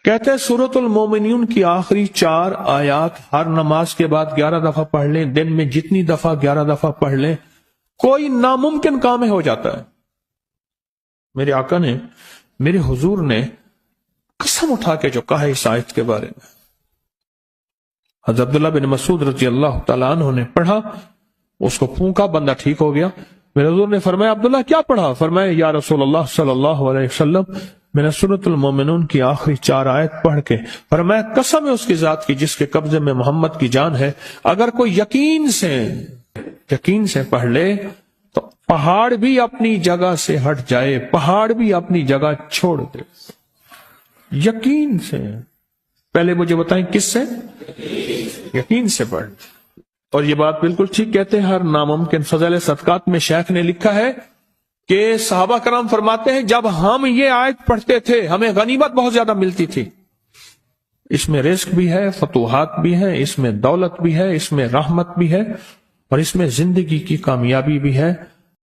کہتے ہیں سورۃ المومنون کی آخری 4 آیات ہر نماز کے بعد 11 دفعہ پڑھ لیں، دن میں جتنی دفعہ 11 دفعہ پڑھ لیں، کوئی ناممکن کام ہو جاتا ہے۔ میرے آقا نے، میرے حضور نے قسم اٹھا کے جو کہا اس آیت کے بارے میں، حضرت عبداللہ بن مسعود رضی اللہ تعالیٰ عنہ نے پڑھا، اس کو پھونکا، بندہ ٹھیک ہو گیا۔ میرے حضور نے فرمایا عبداللہ کیا پڑھا؟ فرمایا یا رسول اللہ صلی اللہ علیہ وسلم میں نے سورۃ المومنون کی آخری 4 آیت پڑھ کے، فرمایا قسم ہے اس کی ذات کی جس کے قبضے میں محمد کی جان ہے، اگر کوئی یقین سے پڑھ لے تو پہاڑ بھی اپنی جگہ سے ہٹ جائے، پہاڑ بھی اپنی جگہ چھوڑ دے۔ یقین سے، پہلے مجھے بتائیں کس سے؟ یقین سے پڑھ۔ اور یہ بات بالکل ٹھیک کہتے ہیں، ہر ناممکن فضائل صدقات میں شیخ نے لکھا ہے کہ صحابہ کرام فرماتے ہیں جب ہم یہ آیت پڑھتے تھے ہمیں غنیمت بہت زیادہ ملتی تھی۔ اس میں رزق بھی ہے، فتوحات بھی ہے، اس میں دولت بھی ہے، اس میں رحمت بھی ہے، اور اس میں زندگی کی کامیابی بھی ہے۔